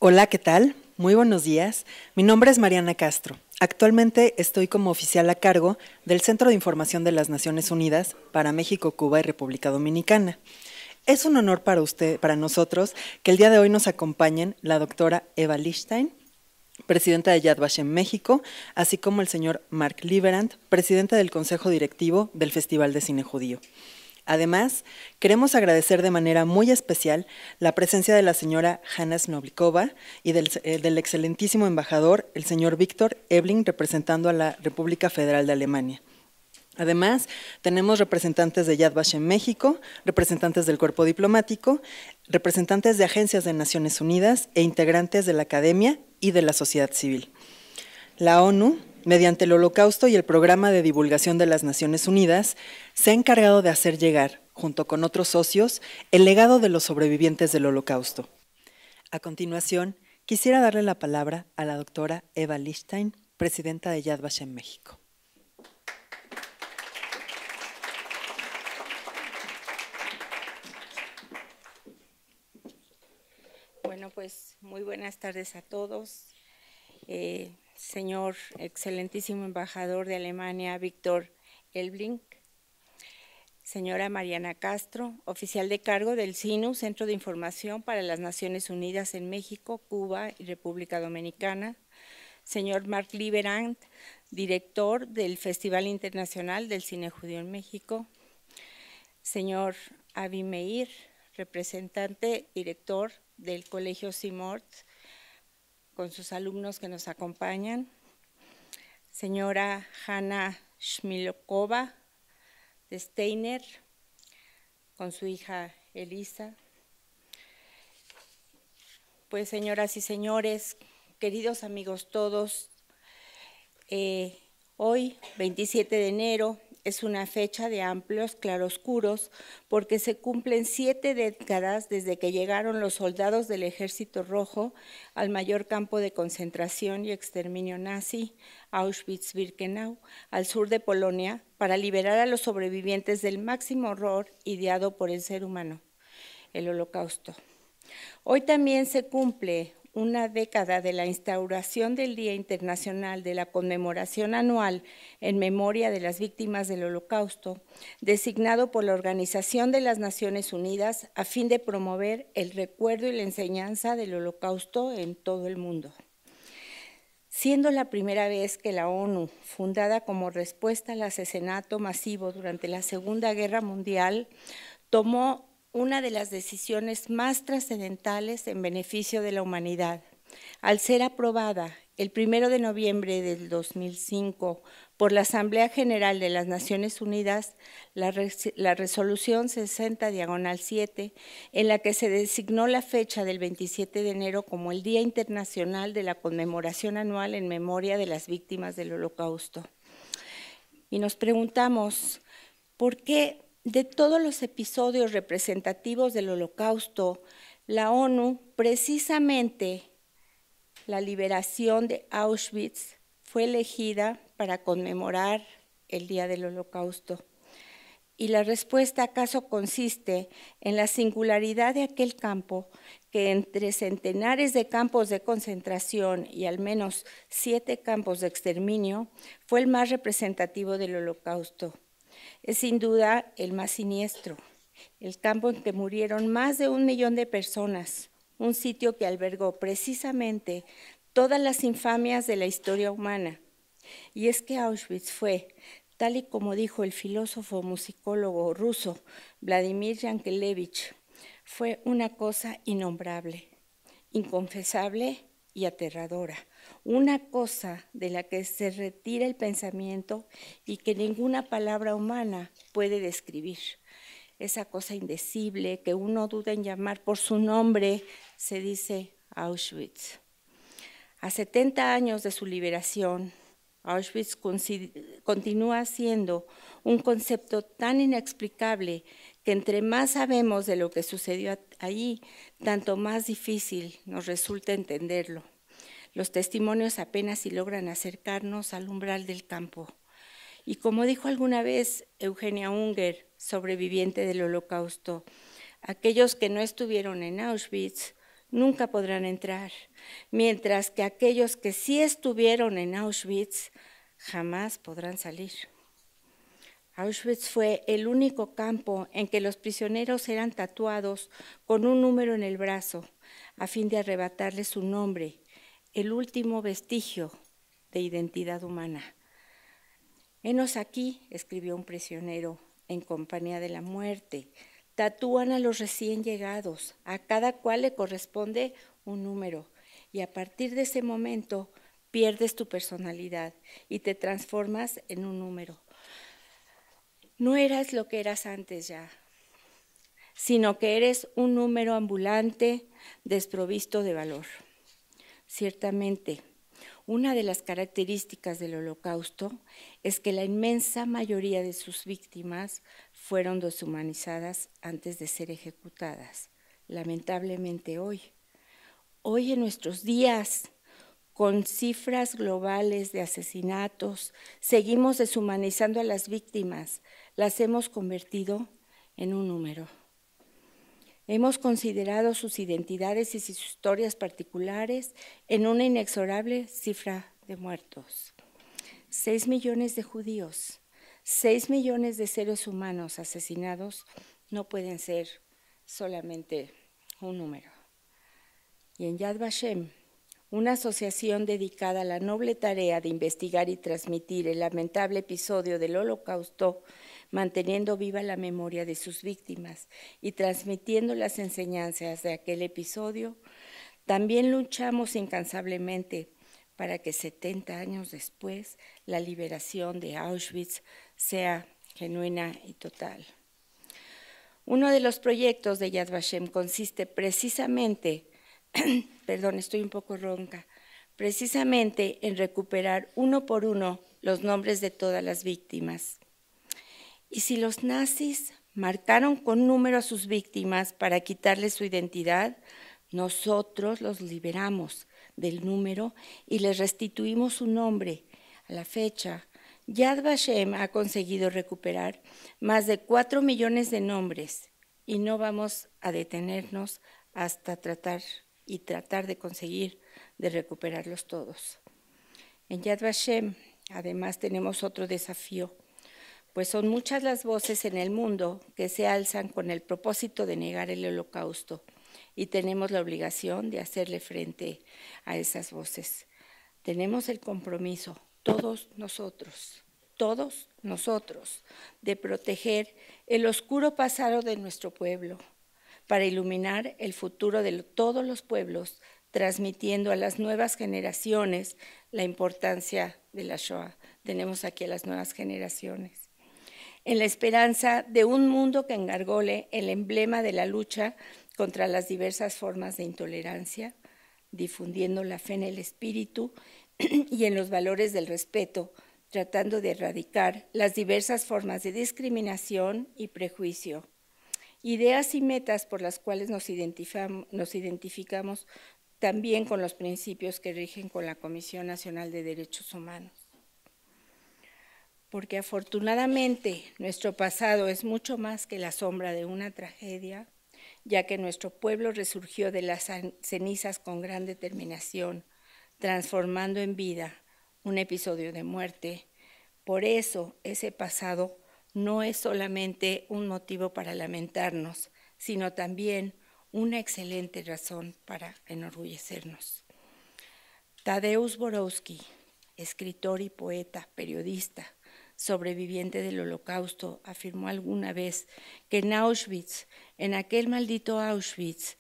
Hola, ¿qué tal? Muy buenos días. Mi nombre es Mariana Castro. Actualmente estoy como oficial a cargo del Centro de Información de las Naciones Unidas para México, Cuba y República Dominicana. Es un honor para nosotros, que el día de hoy nos acompañen la doctora Eva Lichtenstein, presidenta de Yad Vashem México, así como el señor Mark Liberand, presidente del Consejo Directivo del Festival de Cine Judío. Además, queremos agradecer de manera muy especial la presencia de la señora Hanna Snoblikova y del excelentísimo embajador, el señor Víctor Ebling, representando a la República Federal de Alemania. Además, tenemos representantes de Yad Vashem México, representantes del cuerpo diplomático, representantes de agencias de Naciones Unidas e integrantes de la academia y de la sociedad civil. La ONU, mediante el Holocausto y el Programa de Divulgación de las Naciones Unidas, se ha encargado de hacer llegar, junto con otros socios, el legado de los sobrevivientes del Holocausto. A continuación, quisiera darle la palabra a la doctora Eva Lichtenstein, presidenta de Yad Vashem México. Bueno, pues muy buenas tardes a todos. Señor excelentísimo embajador de Alemania, Víctor Ebling, señora Mariana Castro, oficial de cargo del CINU, Centro de Información para las Naciones Unidas en México, Cuba y República Dominicana, señor Mark Liberand, director del Festival Internacional del Cine Judío en México, señor Avi Meir, representante, director del Colegio Simort, con sus alumnos que nos acompañan, señora Hanna Smilokova de Steiner, con su hija Elisa. Pues señoras y señores, queridos amigos todos, hoy, 27 de enero, es una fecha de amplios claroscuros porque se cumplen 7 décadas desde que llegaron los soldados del Ejército Rojo al mayor campo de concentración y exterminio nazi, Auschwitz-Birkenau, al sur de Polonia, para liberar a los sobrevivientes del máximo horror ideado por el ser humano, el Holocausto. Hoy también se cumple una década de la instauración del Día Internacional de la Conmemoración Anual en memoria de las víctimas del Holocausto, designado por la Organización de las Naciones Unidas a fin de promover el recuerdo y la enseñanza del Holocausto en todo el mundo. Siendo la primera vez que la ONU, fundada como respuesta al asesinato masivo durante la Segunda Guerra Mundial, tomó una de las decisiones más trascendentales en beneficio de la humanidad, al ser aprobada el 1 de noviembre del 2005 por la Asamblea General de las Naciones Unidas, la resolución 60/7, en la que se designó la fecha del 27 de enero como el Día Internacional de la Conmemoración Anual en memoria de las víctimas del Holocausto. Y nos preguntamos, ¿por qué de todos los episodios representativos del Holocausto, la ONU, precisamente la liberación de Auschwitz, fue elegida para conmemorar el Día del Holocausto? Y la respuesta acaso consiste en la singularidad de aquel campo, que entre centenares de campos de concentración y al menos 7 campos de exterminio, fue el más representativo del Holocausto. Es sin duda el más siniestro, el campo en que murieron más de 1 millón de personas, un sitio que albergó precisamente todas las infamias de la historia humana. Y es que Auschwitz fue, tal y como dijo el filósofo musicólogo ruso Vladimir Yankelevich, fue una cosa innombrable, inconfesable y aterradora, una cosa de la que se retira el pensamiento y que ninguna palabra humana puede describir. Esa cosa indecible que uno duda en llamar por su nombre, se dice Auschwitz. A 70 años de su liberación, Auschwitz continúa siendo un concepto tan inexplicable que entre más sabemos de lo que sucedió allí, tanto más difícil nos resulta entenderlo. Los testimonios apenas si logran acercarnos al umbral del campo. Y como dijo alguna vez Eugenia Unger, sobreviviente del Holocausto, aquellos que no estuvieron en Auschwitz nunca podrán entrar, mientras que aquellos que sí estuvieron en Auschwitz jamás podrán salir. Auschwitz fue el único campo en que los prisioneros eran tatuados con un número en el brazo, a fin de arrebatarles su nombre, el último vestigio de identidad humana. «Henos aquí», escribió un prisionero en compañía de la muerte, «tatúan a los recién llegados, a cada cual le corresponde un número, y a partir de ese momento pierdes tu personalidad y te transformas en un número. No eras lo que eras antes ya, sino que eres un número ambulante desprovisto de valor». Ciertamente, una de las características del Holocausto es que la inmensa mayoría de sus víctimas fueron deshumanizadas antes de ser ejecutadas. Lamentablemente hoy en nuestros días, con cifras globales de asesinatos, seguimos deshumanizando a las víctimas, las hemos convertido en un número. Hemos considerado sus identidades y sus historias particulares en una inexorable cifra de muertos. 6 millones de judíos, 6 millones de seres humanos asesinados no pueden ser solamente un número. Y en Yad Vashem, una asociación dedicada a la noble tarea de investigar y transmitir el lamentable episodio del Holocausto, manteniendo viva la memoria de sus víctimas y transmitiendo las enseñanzas de aquel episodio, también luchamos incansablemente para que 70 años después la liberación de Auschwitz sea genuina y total. Uno de los proyectos de Yad Vashem consiste precisamente estoy un poco ronca, precisamente en recuperar uno por uno los nombres de todas las víctimas. Y si los nazis marcaron con número a sus víctimas para quitarles su identidad, nosotros los liberamos del número y les restituimos su nombre. A la fecha, Yad Vashem ha conseguido recuperar más de 4 millones de nombres y no vamos a detenernos hasta tratar de conseguir de recuperarlos todos. En Yad Vashem, además, tenemos otro desafío, pues son muchas las voces en el mundo que se alzan con el propósito de negar el Holocausto y tenemos la obligación de hacerle frente a esas voces. Tenemos el compromiso, todos nosotros, de proteger el oscuro pasado de nuestro pueblo, para iluminar el futuro de todos los pueblos, transmitiendo a las nuevas generaciones la importancia de la Shoah. Tenemos aquí a las nuevas generaciones. En la esperanza de un mundo que engargole el emblema de la lucha contra las diversas formas de intolerancia, difundiendo la fe en el espíritu y en los valores del respeto, tratando de erradicar las diversas formas de discriminación y prejuicio. Ideas y metas por las cuales nos identificamos también con los principios que rigen con la Comisión Nacional de Derechos Humanos. Porque afortunadamente nuestro pasado es mucho más que la sombra de una tragedia, ya que nuestro pueblo resurgió de las cenizas con gran determinación, transformando en vida un episodio de muerte. Por eso ese pasado no es solamente un motivo para lamentarnos, sino también una excelente razón para enorgullecernos. Tadeusz Borowski, escritor y poeta, periodista, sobreviviente del Holocausto, afirmó alguna vez que en Auschwitz, en aquel maldito Auschwitz,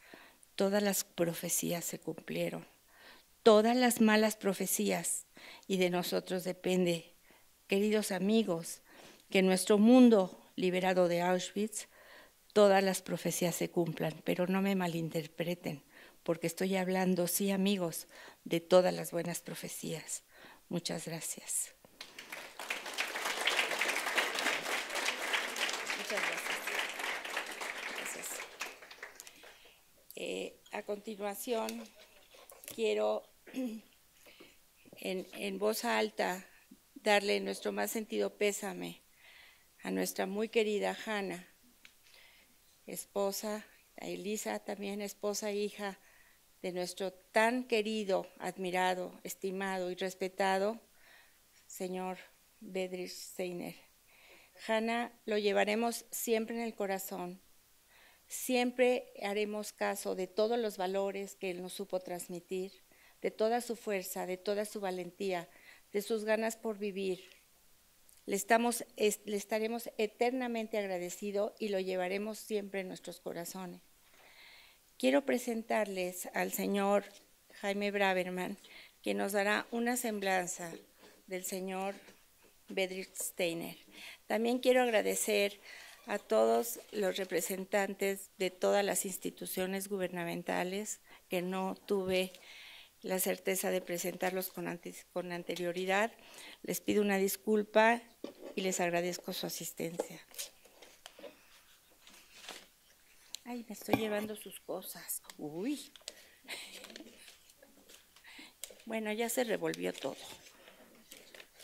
todas las profecías se cumplieron, todas las malas profecías, y de nosotros depende, queridos amigos, que en nuestro mundo liberado de Auschwitz, todas las profecías se cumplan, pero no me malinterpreten, porque estoy hablando, sí, amigos, de todas las buenas profecías. Muchas gracias. Muchas gracias. A continuación, quiero en voz alta darle nuestro más sentido pésame a nuestra muy querida Hannah, esposa, a Elisa también, esposa e hija de nuestro tan querido, admirado, estimado y respetado señor Bedřich Steiner. Hanna lo llevaremos siempre en el corazón. Siempre haremos caso de todos los valores que él nos supo transmitir, de toda su fuerza, de toda su valentía, de sus ganas por vivir. Le estaremos eternamente agradecidos y lo llevaremos siempre en nuestros corazones. Quiero presentarles al señor Jaime Braverman, que nos dará una semblanza del señor Bedřich Steiner. También quiero agradecer a todos los representantes de todas las instituciones gubernamentales, que no tuve la certeza de presentarlos con anterioridad. Les pido una disculpa y les agradezco su asistencia. Ay, me estoy llevando sus cosas. Uy. Bueno, ya se revolvió todo.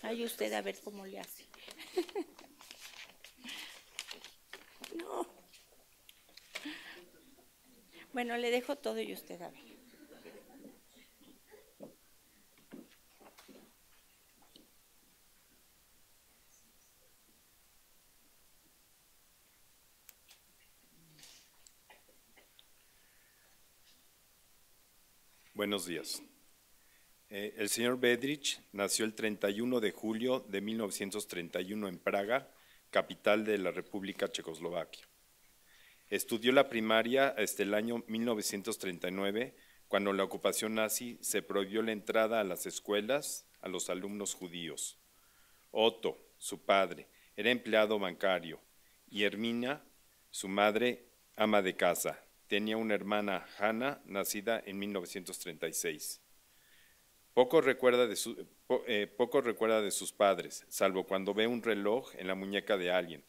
Ay, usted a ver cómo le hace. No. Bueno, le dejo todo y usted a ver. Buenos días. El señor Bedřich nació el 31 de julio de 1931 en Praga, capital de la República Checoslovaquia. Estudió la primaria hasta el año 1939, cuando la ocupación nazi se prohibió la entrada a las escuelas a los alumnos judíos. Otto, su padre, era empleado bancario y Hermina, su madre, ama de casa. Tenía una hermana, Hanna, nacida en 1936. Poco recuerda de sus padres, salvo cuando ve un reloj en la muñeca de alguien.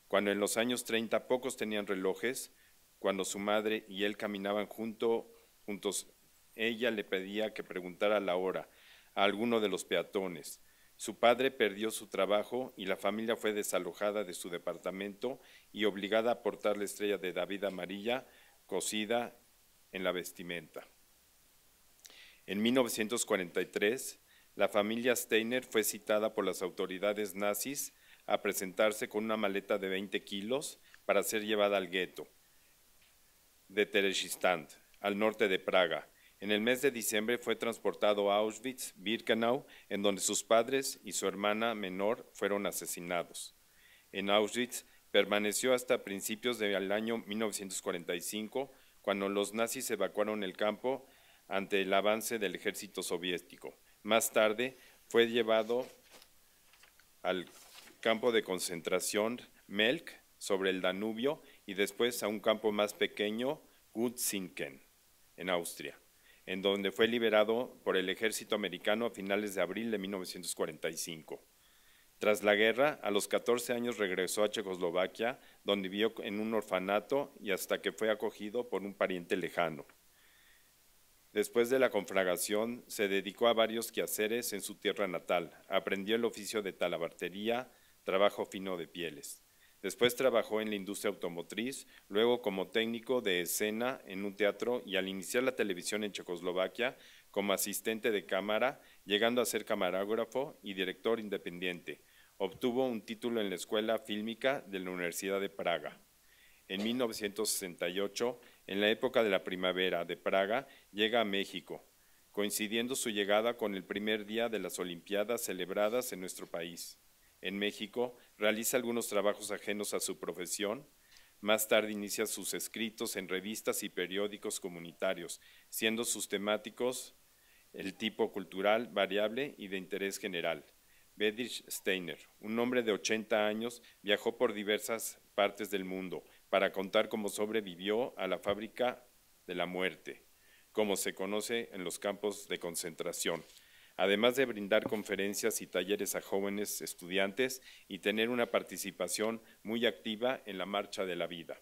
Cuando en los años 30 pocos tenían relojes, cuando su madre y él caminaban juntos, ella le pedía que preguntara la hora a alguno de los peatones. Su padre perdió su trabajo y la familia fue desalojada de su departamento y obligada a portar la estrella de David amarilla cosida en la vestimenta. En 1943, la familia Steiner fue citada por las autoridades nazis a presentarse con una maleta de 20 kilos para ser llevada al gueto de Theresienstadt, al norte de Praga. En el mes de diciembre fue transportado a Auschwitz-Birkenau, en donde sus padres y su hermana menor fueron asesinados. En Auschwitz permaneció hasta principios del año 1945, cuando los nazis evacuaron el campo ante el avance del ejército soviético. Más tarde fue llevado al campo de concentración Melk, sobre el Danubio, y después a un campo más pequeño, Gutzinken, en Austria, en donde fue liberado por el ejército americano a finales de abril de 1945. Tras la guerra, a los 14 años regresó a Checoslovaquia, donde vivió en un orfanato y hasta que fue acogido por un pariente lejano. Después de la conflagración, se dedicó a varios quehaceres en su tierra natal. Aprendió el oficio de talabartería, trabajo fino de pieles. Después trabajó en la industria automotriz, luego como técnico de escena en un teatro y al iniciar la televisión en Checoslovaquia como asistente de cámara, llegando a ser camarógrafo y director independiente. Obtuvo un título en la Escuela Fílmica de la Universidad de Praga. En 1968, en la época de la primavera de Praga, llega a México, coincidiendo su llegada con el primer día de las Olimpiadas celebradas en nuestro país. En México, realiza algunos trabajos ajenos a su profesión. Más tarde inicia sus escritos en revistas y periódicos comunitarios, siendo sus temáticos el tipo cultural, variable y de interés general. Bedřich Steiner, un hombre de 80 años, viajó por diversas partes del mundo para contar cómo sobrevivió a la fábrica de la muerte, como se conoce en los campos de concentración, además de brindar conferencias y talleres a jóvenes estudiantes y tener una participación muy activa en la marcha de la vida.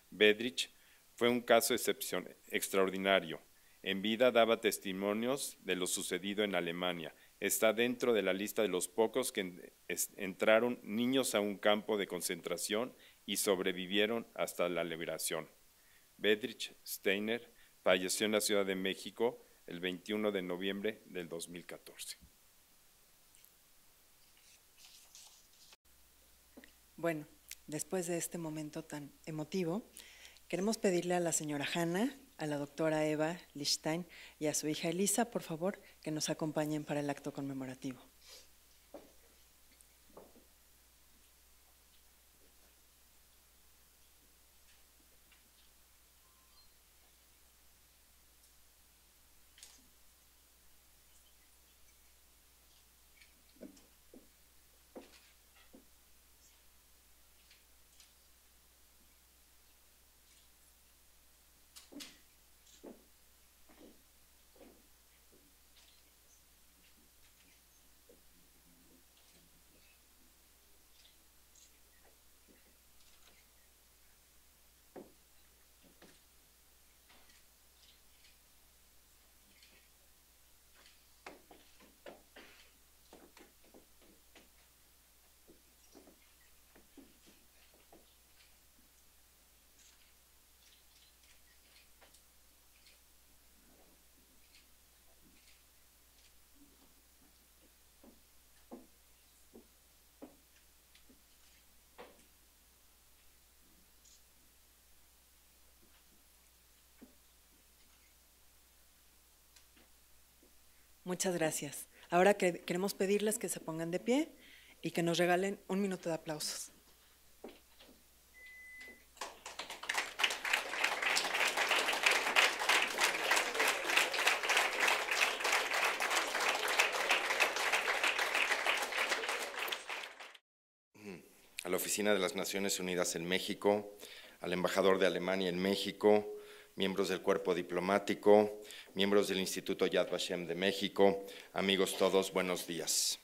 Bedřich fue un caso extraordinario. En vida daba testimonios de lo sucedido en Alemania. Está dentro de la lista de los pocos que entraron niños a un campo de concentración y sobrevivieron hasta la liberación. Bedřich Steiner Falleció en la Ciudad de México el 21 de noviembre del 2014. Bueno, después de este momento tan emotivo, queremos pedirle a la señora Hanna, a la doctora Eva Lichstein y a su hija Elisa, por favor, que nos acompañen para el acto conmemorativo. Muchas gracias. Ahora queremos pedirles que se pongan de pie y que nos regalen un minuto de aplausos. A la Oficina de las Naciones Unidas en México, al embajador de Alemania en México, miembros del cuerpo diplomático, miembros del Instituto Yad Vashem de México, amigos todos, buenos días.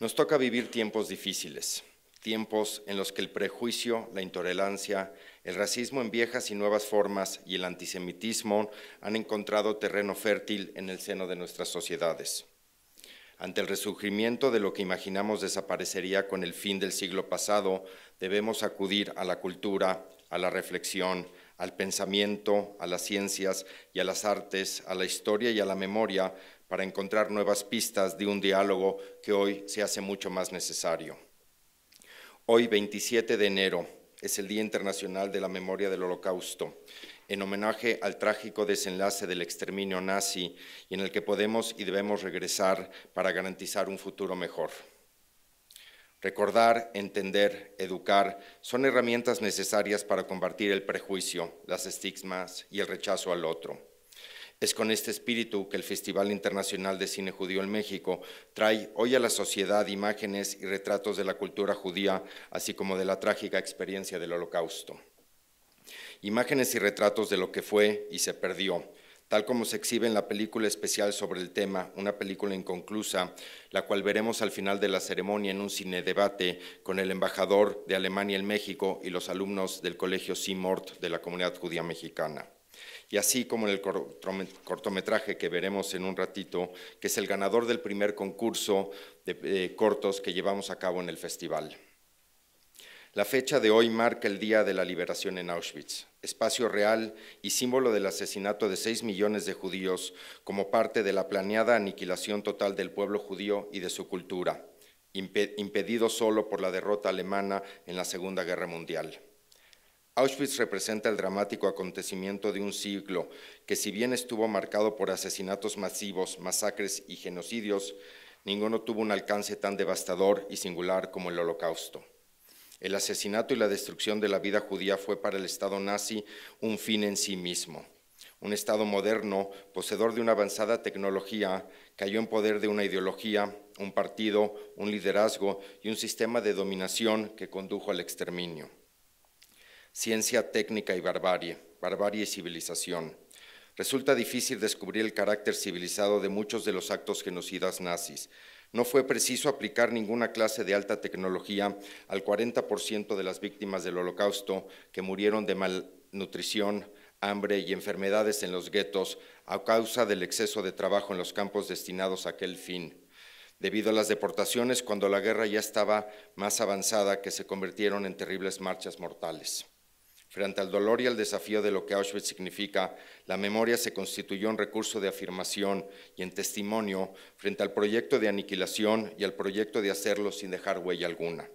Nos toca vivir tiempos difíciles, tiempos en los que el prejuicio, la intolerancia, el racismo en viejas y nuevas formas y el antisemitismo han encontrado terreno fértil en el seno de nuestras sociedades. Ante el resurgimiento de lo que imaginamos desaparecería con el fin del siglo pasado, debemos acudir a la cultura, a la reflexión, al pensamiento, a las ciencias y a las artes, a la historia y a la memoria, para encontrar nuevas pistas de un diálogo que hoy se hace mucho más necesario. Hoy, 27 de enero, es el Día Internacional de la Memoria del Holocausto, en homenaje al trágico desenlace del exterminio nazi y en el que podemos y debemos regresar para garantizar un futuro mejor. Recordar, entender, educar son herramientas necesarias para combatir el prejuicio, las estigmas y el rechazo al otro. Es con este espíritu que el Festival Internacional de Cine Judío en México trae hoy a la sociedad imágenes y retratos de la cultura judía, así como de la trágica experiencia del Holocausto. Imágenes y retratos de lo que fue y se perdió, tal como se exhibe en la película especial sobre el tema, una película inconclusa, la cual veremos al final de la ceremonia en un cinedebate con el embajador de Alemania en México y los alumnos del Colegio Simort de la Comunidad Judía Mexicana. Y así como en el cortometraje que veremos en un ratito, que es el ganador del primer concurso de cortos que llevamos a cabo en el festival. La fecha de hoy marca el Día de la Liberación en Auschwitz, espacio real y símbolo del asesinato de 6 millones de judíos como parte de la planeada aniquilación total del pueblo judío y de su cultura, impedido solo por la derrota alemana en la Segunda Guerra Mundial. Auschwitz representa el dramático acontecimiento de un siglo que, si bien estuvo marcado por asesinatos masivos, masacres y genocidios, ninguno tuvo un alcance tan devastador y singular como el Holocausto. El asesinato y la destrucción de la vida judía fue para el Estado nazi un fin en sí mismo. Un Estado moderno, poseedor de una avanzada tecnología, cayó en poder de una ideología, un partido, un liderazgo y un sistema de dominación que condujo al exterminio. Ciencia, técnica y barbarie, barbarie y civilización. Resulta difícil descubrir el carácter civilizado de muchos de los actos genocidas nazis. No fue preciso aplicar ninguna clase de alta tecnología al 40% de las víctimas del Holocausto que murieron de malnutrición, hambre y enfermedades en los guetos a causa del exceso de trabajo en los campos destinados a aquel fin. Debido a las deportaciones cuando la guerra ya estaba más avanzada, que se convirtieron en terribles marchas mortales. Frente al dolor y al desafío de lo que Auschwitz significa, la memoria se constituyó en recurso de afirmación y en testimonio frente al proyecto de aniquilación y al proyecto de hacerlo sin dejar huella alguna.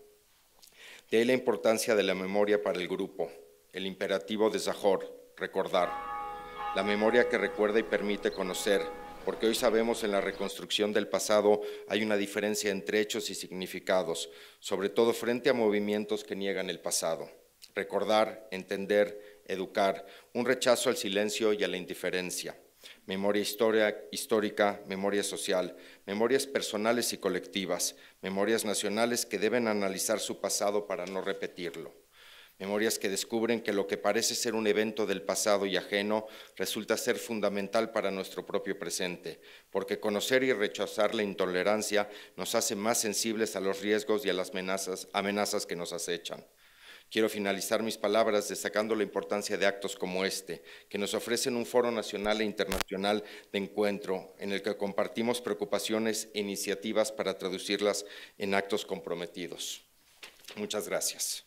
De ahí la importancia de la memoria para el grupo, el imperativo de Zahor, recordar. La memoria que recuerda y permite conocer, porque hoy sabemos en la reconstrucción del pasado hay una diferencia entre hechos y significados, sobre todo frente a movimientos que niegan el pasado. Recordar, entender, educar, un rechazo al silencio y a la indiferencia. Memoria histórica, memoria social, memorias personales y colectivas, memorias nacionales que deben analizar su pasado para no repetirlo. Memorias que descubren que lo que parece ser un evento del pasado y ajeno resulta ser fundamental para nuestro propio presente, porque conocer y rechazar la intolerancia nos hace más sensibles a los riesgos y a las amenazas que nos acechan. Quiero finalizar mis palabras destacando la importancia de actos como este, que nos ofrecen un foro nacional e internacional de encuentro en el que compartimos preocupaciones e iniciativas para traducirlas en actos comprometidos. Muchas gracias.